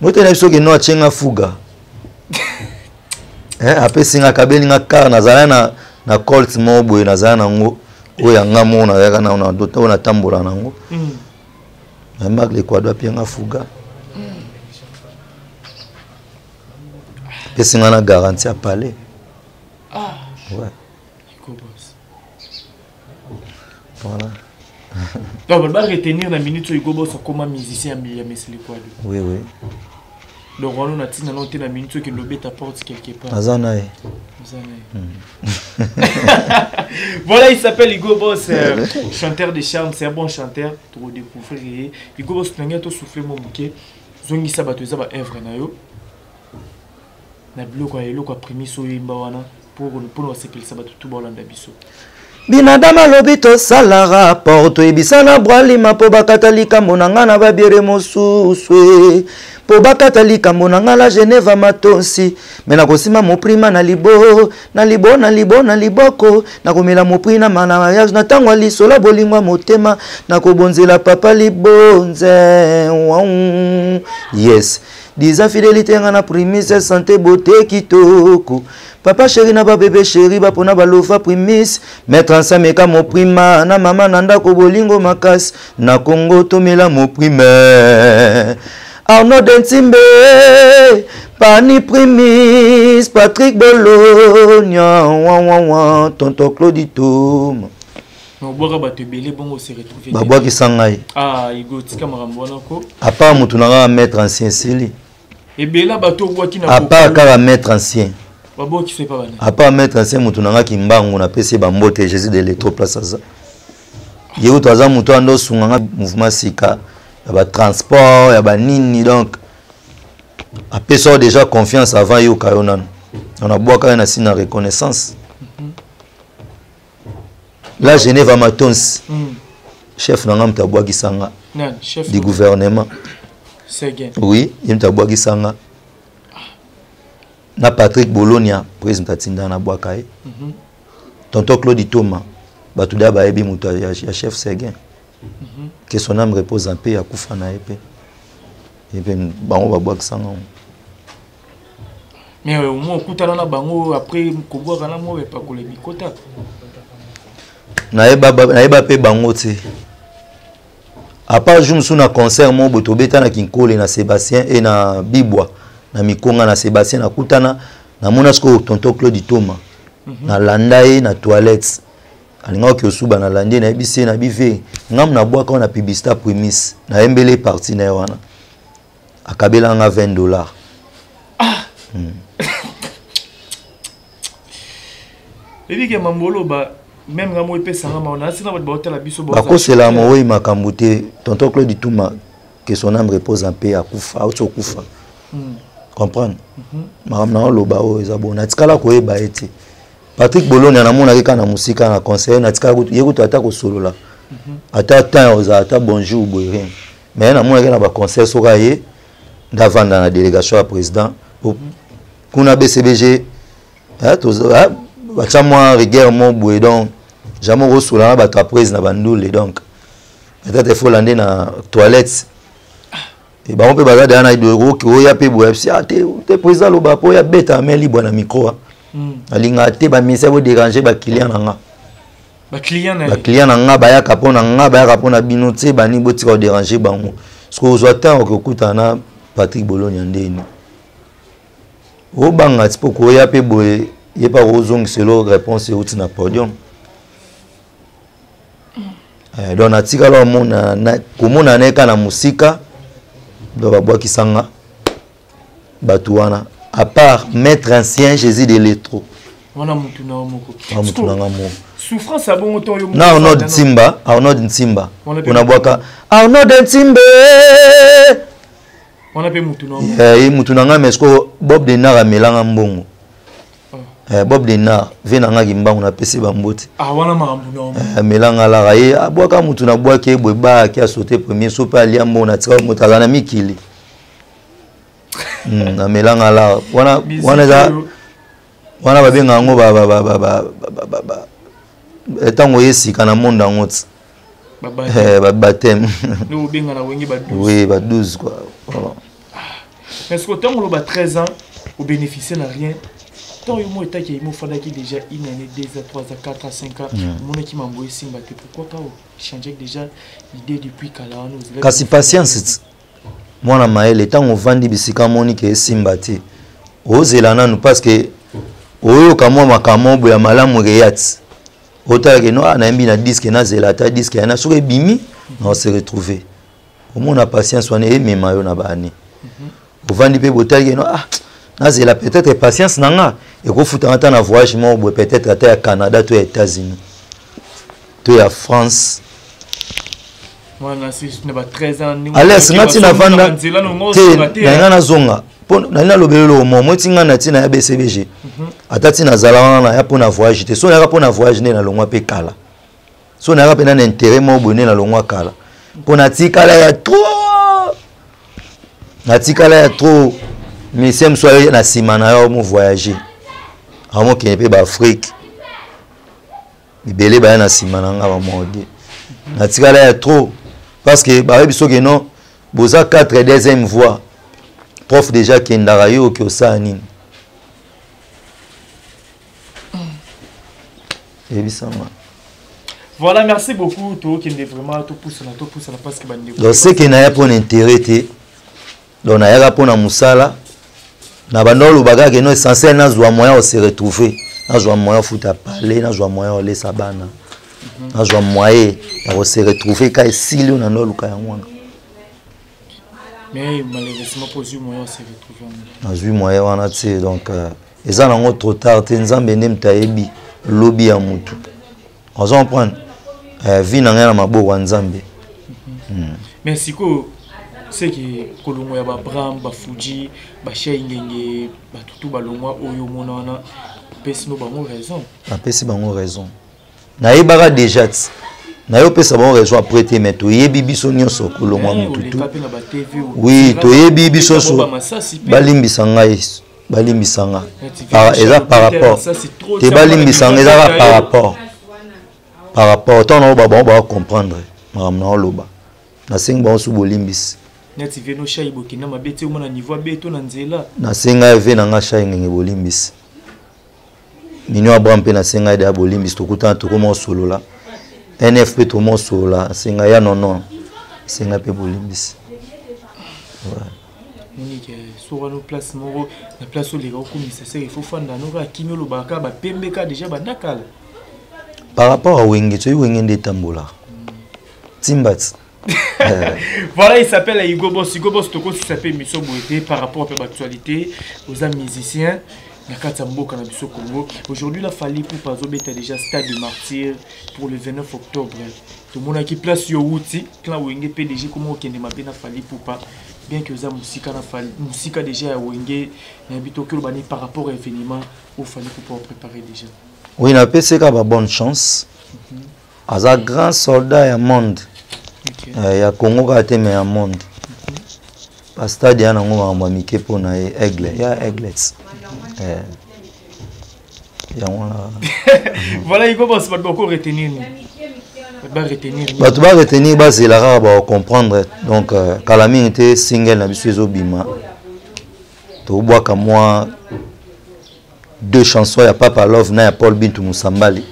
moto na biso ke no achenga fuga après singa kabeli nga car nazala na Colt mobo nazala nango oya ngamo na yaka na dota na tambola nango Magle Kwado apianga fuga singa na garantie à parler ouais voilà donc on va retenir la minute où Hugo Boss comme musicien à Magle Kwado oui donc on a tina noté la minute qui nous bête à porte quelque part azanae voilà, il s'appelle Hugo Boss, chanteur de charme, c'est un bon chanteur. Tu vas découvrir. Hugo Boss, tu as soufflé mon bouquet. Zongi Sabato, ça va œuvre na yo. Na bloc et l'eau a pris sur Imbawana pour nous sécuriser Sabato tout bolanda biso. Binadama lobito salara porto ebisana bralima po bakatalika monanga na babiere mosuswe po bakatalika monanga la Geneva matonsi mena kosima moprima na liboko na komela moprina mana mariage na tangwa lisola bolingwa motema na kobonzela papa libonze yes Disa fidélité ngana primise santé beauté kitoko papa chéri na ba bébé chéri ba pona ba lova primise mettre ensemble ka mo prima na mama nanda ko bolingo makas na Congo tomela mo prime Arnaud Dentimbe Pani primise Patrick Bologna wa tonton Claudito no boka ba te belé bongo se retrouver ba boki sangai Hugo tika marambo ko à part mutu na maître ancien sili et bela bato waki na à part ka maître ancien babo qui fait pas bana à part maître ancien mutu na kimbango na pesi ba mbote Jésus de l'électroplace ça yego to aza mutu ando sunga mouvement sika ya ba transport ya ba nini donc a personne déjà confiance avant yo kayonan on a boka na sina reconnaissance la Genève Matons chef na ngam tabwa kisanga chef du gouvernement Seguin oui il tabwa kisanga na Patrick Bologna président tinda na bwaka e tonton Claude Thomas batuda ba ebi muta ya chef Seguin que son âme repose en paix akufa na epé et ben bango ba bwa kisanga mais au moins kutana na bango après kobwa na mo pa ko le bikota naeba pe bango te à part jour suna concert mo boto beta na Kinkole na Sébastien et na Bibwa na Mikonga na Sébastien na kutana na mona sko tonton Claude Thomas na landae na toilette alinga ki osuba na lande na bise na bive ngam na bwa ka na publicité prémisse na embele parti na wana akabela nga $20 ebi ke mambolo ba même ngamo epesanga maona sina ba hôtel biso ba ko cela mo oui makambo te tonton Claude Thomas que son âme repose en paix akufa auto kufa comprendre maram na loba o ezabo na tikala ko eba ete Patrick Bologna na mona ka na musika na conseiller na tikala yeko to ata ko solola ata temps oza ata bonjour boire mais na mona ka na ba conseiller soka ye ndavanda na délégation à président kuna BCBG to bacha moi rigueur mon boue donc jamais reçoit ba trapèze na bandoule donc peut-être il faut lander na toilette et ba on peut baza dans na idoro ki o ya pe boue si te président lo ba po ya beta mais libre na micro alinga te ba mise bo déranger ba client na nga ba client na nga ba ya kapona nga ba ya kapona bino te ba ni boti ko déranger bango parce que ozo temps ko kutana Patrick Bologna ndeni o banga tipo ko ya pe boue il pas aux ongles c'est leur réponse au tina podium donc natikala komona neka na musika donc babwakisanga bato wana à part maître ancien Jésus de l'étro wana mutu na moko mutu na ngamo souffrance abongo to yo na ono Ntimba ona bwaka ono Ntimbe wana pe mutu na mutu na ngamo esko Bob de Nara melanga mbongo Bob de Nara vena ngaki mbangu na pesi bambote wana makambu na melanga la raye abwaka mutu na bwake bweba ki a sauté premier sopa liambo na tika mutala na mikili na melanga la wana babenga ngo etango yesika na monde en haute baptême nous benga na wengi ba 12 oui ba 12 quoi voilà est-ce que tant que 13 ans au bénéficier n'a rien tant yo mo eta ki mo fanda ki déjà une année 2 à 3 à 4 à 5 ans mon qui m'envoie simba te pourquoi pas changer déjà l'idée depuis kala nous kasi patience moi na maele tant on vandi bisika moni ke simba te ozela nanu parce que oyo kamwa makambo ya malamu reyat autant que no anaimbi na disque na zelata disque na soki bimi on se retrouver au moins la patience on est même mayo na bani au vandi pe botal que no na zela peut-être patience nanga et ko futa ata na voyage mo peut-être ata ya Canada to ya États-Unis to ya France moi na si ne ba 13 ans ni allez ngati na vanda te na na zonga na lobelo mo tinga na tina ya BCBG atati na zala wana ya pona voyage te so na pona voyage ne na longwa pe kala so na pena na intérêt mo boné na longwa kala pona tikala ya trop na tikala ya trop mais sem so na simana ya mo voyager amo ke pe ba Afrique ibele ba na simana nga ba mode na tikala ya trop parce que ba biso ke non boza 4 deuxième voie prof déjà qui ndara yo ki osani voilà merci beaucoup toi qui est vraiment tout pousse na parce que bande donc c'est que na ya pour intérêt donc na ya pour na musala na bandolo baga que non essentiel na zwa moyen de se retrouver na zwa moyen futa parler na zwa moyen les sabana na zwa moyen de se retrouver ka esili na no luka yango mais malheureusement pour du moyen se retrouver na zwa moyen wana tse donc eza nango trop tard te nzambe ndem tayebi lobby ya mutu on va prendre vie na ngana maboko ya nzambe merci ko c'est que kolongo ya ba Bram ba Fuji ba Shengenge ba tutu ba longwa oyo monana pesi no bango raison na pesi bango raison na yebaka déjà na yo pesa bango raison après te mais to yebi biso nyonso kolongo mutu oui to yebi biso so balimbisa ngai balimbisanga eza par rapport te balimbisanga eza par rapport tant on va comprendre maram na loba na sengi ba su bolimbisi neti veno shay bokina mabeti o mona niveau beto na nzela na senga eve na nga shay ngenge bolimbisi minyo Abraham pe na senga de bolimbisi to kuta to ko mo solola NFP to mo solola senga ya non senga pe bolimbisi voilà Monique, sur nos places, la place où les gens commissaires, il faut faire un kimi le baka, ba pembeka déjà ba nakal. Par rapport à Wenge, tu es Wenge de Tambola. Timbat. Voilà, il s'appelle Hugo Boss. Hugo Boss, tu sais, s'appelle Misso Boité par rapport à l'actualité, aux amis musiciens. Aujourd'hui, la Fali pour Pazo est déjà stade de martyr pour le 29 octobre. Tout le monde qui place Yowuti, quand Wenge PDG, comment on a bien Fali pour pas. Bien que ça musique déjà à Wenge, par rapport à l'événement, il fallait pour préparer déjà. Oui, on a PCK a bonne chance. As un grand soldat au monde. Il y a Congo qui a été au monde. Parce que il y a un homme pour na aigle, il y a aiglets. Voilà, il commence pas beaucoup retenir. Tu vas retenir, c'est la rare à comprendre. Donc, Kalami était single, na bisu ezobima. Tu vois comme moi 2 chansons, il y a Papa Love, na Paul Bintou Moussambali.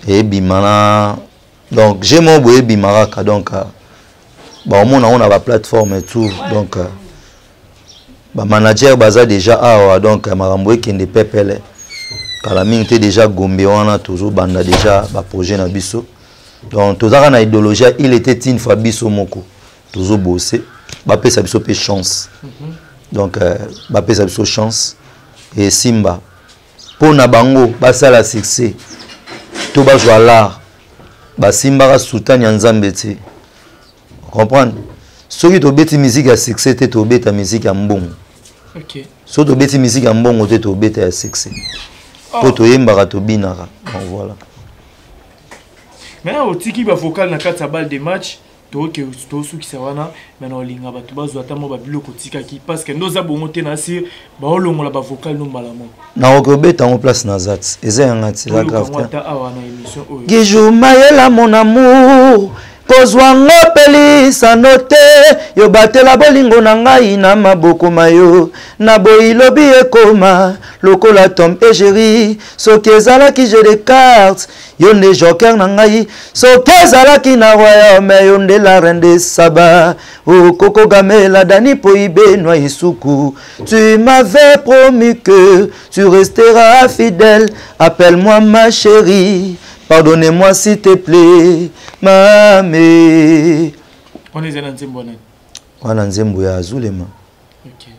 Et bimana. Donc, j'ai mon boy bimaraka. Donc, au moins on a la plateforme et tout. Donc, manager baza déjà awa. Donc, maramboui qui est pepele. Kalami était déjà gombe, on a toujours banda déjà projet na biso. Donc tozaka na idéologie il était une fois biso moko tozo bosser ba pesa biso pe chance. Donc ba pesa biso chance et Simba pour na bango basala succès to ba jouer l'art ba Simba ka soutane ya Nzambe te. Comprendre? Soki to beti musique ya succès te to beta musique ya mbongo. OK. So to beti musique ya mbongo te to beta ya succès. Po to yembaka to binaka. Donc voilà. Maintenant au tiki ba vocal na kati ya balle de match to sou ki sawana maintenant linga ba to bazwa ta mo ba biloko tika ki parce que ndoza bongo te na sir ba olongola ba vocal no malamo. Na okobeta en place na zat. Eza yanga ti la grave. Gijou mayela mon amour. Kozwango pelisa note yo batela bolingo na ngai na maboko mayo na boilobi ekoma lokola Tom et Jerry soki ezalaki jeu de cartes yo nde joker na ngai soki ezalaki na royaume yo nde la reine de Saba okoko gamela dani poibe noa isuku tu m'avais promis que tu resteras fidèle appelle-moi ma chérie. Pardonnez-moi s'il te plaît, mamé. On est dans Nzembo. On est Nzembo ya Zulema. OK.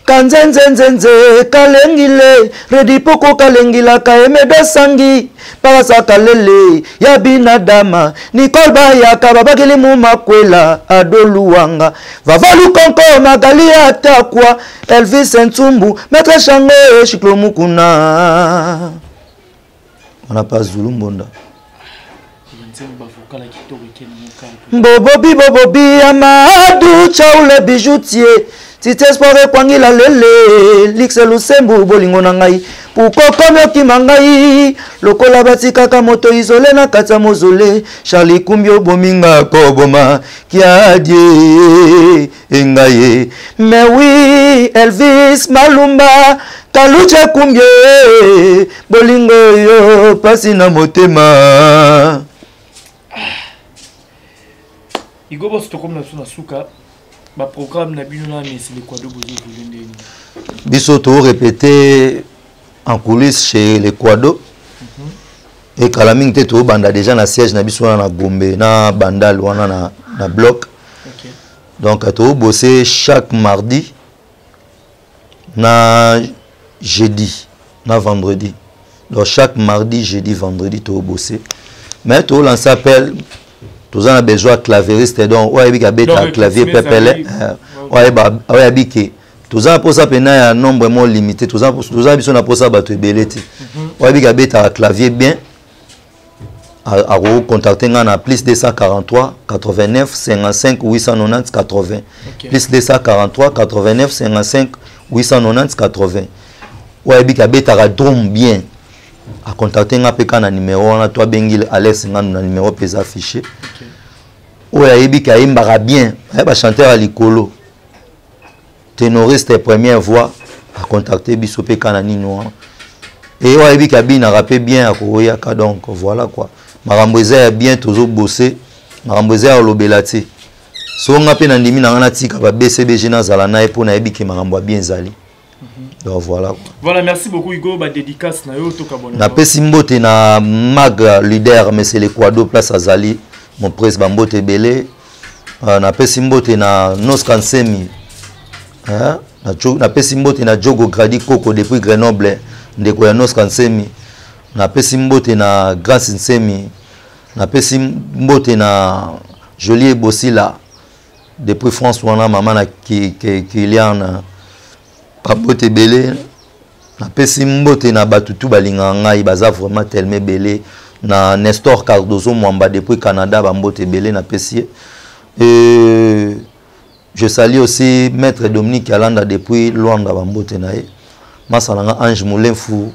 Kanzenzenzenze kalengile redi poko kalengila kaeme besangi parasa kalele ya binadama Nicole Bayaka babagili mu makwela adoluwanga vavalu konko magali atakwa Elvis Ntumbu maître Shango Shiklo Mukuna. On n'a pas Zulu Mbonda. Bobobi Amadou Chaoule bijoutier. Tite espoir kwangi la lele. Lixe Lusembu bolingo na ngai. Pourquoi comme ki mangai. Lokola batika ka moto isolé na kata mozole. Charlie Kumbio bominga koboma. Kiadie engaye. Mais oui, Elvis Malumba. Kalucha Kumbie bolingo yo pasi na motema. Igo boss to comme na suka ba programme na bino na mais c'est le Quado bozo volende. Biso to répéter en coulisses chez les Quado. Et kalaming te to banda déjà na siège na biso na Gombe na bandal wana na bloc. OK. Donc to bosser chaque mardi na jeudi, na vendredi. Donc chaque mardi, jeudi, vendredi, tu as bossé. Mais tu as appel, tu as besoin de clavieriste, donc tu as clavier pépélé. Tu as posé un nombre limité. Tu as posé un clavier bien. À contacter à plus 243 89 55 890 80. Plus 243 89 55 890 80. Ouais, bika beta drum bien à contacter un PK na numéro on a toi bengil Alex ngana na numéro pesa affiché. Ouais, bika imbara bien, ba chanteur à likolo. Ténoriste première voix à contacter biso PK na nino. Et ouais, bika bina rapper bien à koya ka donc voilà quoi. Maramboza bien toujours bosser, maramboza lobelati. So nga pe na ndimi na ngana tika ba BCBG na zala na epo na ebiki marambo bien zali. Donc voilà. Voilà, merci beaucoup Hugo, ba dédicace na yo to kabona. Na pesi mbote na mag leader mais c'est le Quado place Azali, mon presse bambote belé. Na pesi mbote na Nos Kansemi. Hein? Na pesi mbote na Jogo Gradi Koko depuis Grenoble, ndeko ya Nos Kansemi. Na pesi mbote na Grand Sinsemi. Na pesi mbote na Jolie Bossila depuis France wana maman na Kylian Papote belé na pesi mbote na batutu balinga ngai baza vraiment tellement belé na Nestor Cardozo Mwamba depuis Canada bambote belé na pesi et je salue aussi maître Dominique Alanda depuis Luanda bambote nae masalanga Ange Moulenfou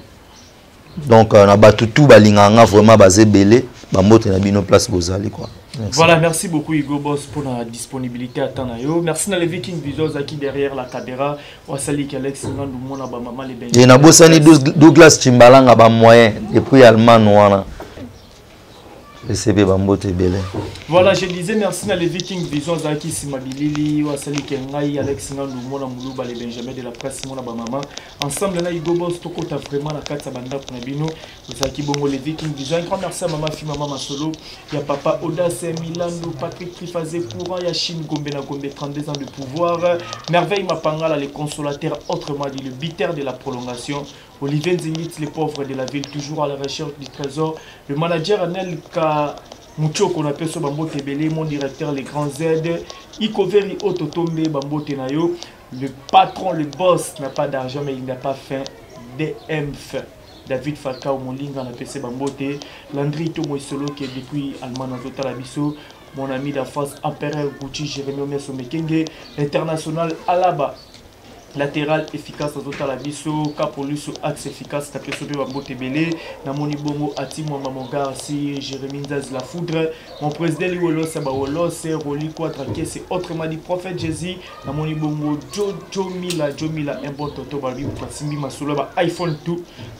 donc na batutu balinga nga vraiment bazé belé bambote na bino place bozali quoi. Merci. Voilà, merci beaucoup Hugo Boss pour la disponibilité à Tanayo. Merci à les Viking Visuals qui derrière la caméra. Wasali Alex Ngandou na ba maman les ben. Et na bosani Douglas Chimbalanga ba moyen depuis Allemagne wana. PCB Bambote Belé. Voilà, je disais merci à les Vikings Vision Zaki Simabilili, Wasali Kengai, Alex Ngandou, Mona Moulouba, les Benjamin de la presse, Mona Bamama. Ensemble, là, Igo Boss, Toko, t'as vraiment la carte Sabanda Kunabino, Zaki Bongo, les Vikings Vision. Un grand merci à Maman Fi, Maman Masolo, il y a Papa Audace, Milando, Patrick Trifazé, Courant, Yachine, Gombe, Nagombe, 32 ans de pouvoir. Merveille Mapangala, les consolateurs, autrement dit, le bitter de la prolongation. Olivier Zingit, les pauvres de la ville, toujours à la recherche du trésor. Le manager Anel Ka. Moucho qu'on appelle ce Bambote Belé, mon directeur, les grands Z, Ikoveri Ototombe, Bambote Nayo, le patron, le boss n'a pas d'argent mais il n'a pas faim, DMF, David Falcao, mon ligne on appelle ce Bambote, Landry Tomo Solo qui est depuis Allemagne dans Zotalabiso, mon ami d'enfance, Empereur Gucci, Jérémy Omeso Mekenge, international Alaba. Latéral efficace aux autres labiso, Capoluso axe efficace, tapé sur le Bambote Belé, Namoni Bongo, Atimo Mamongar, si Jérémy Nzaz la foudre, mon président Liwolo Sabawolo, c'est Roli Quatraqué, c'est autrement dit prophète Jésus, Namoni Bongo, Joe Mila, un bon toto, Babi, Simbi Masolo, iPhone 2,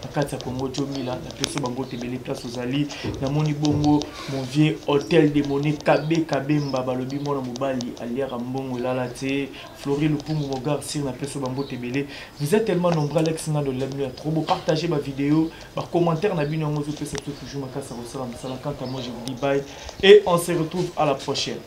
Nakata Congo, Joe Mila, la personne Bambote Belé, place aux Ali, Namoni Bongo, mon vieux hôtel des monnaies, KB Mbaba, le Bimona Moubali, Aliara Mbongo, Lalate, Flori Lupungu Mogar, si on appelle Bambote Belé. Vous êtes tellement nombreux, Alex Nga de l'aime trop beau. Partagez ma vidéo, par commentaire, n'a bien toujours ma casse à quant à moi je vous dis bye et on se retrouve à la prochaine.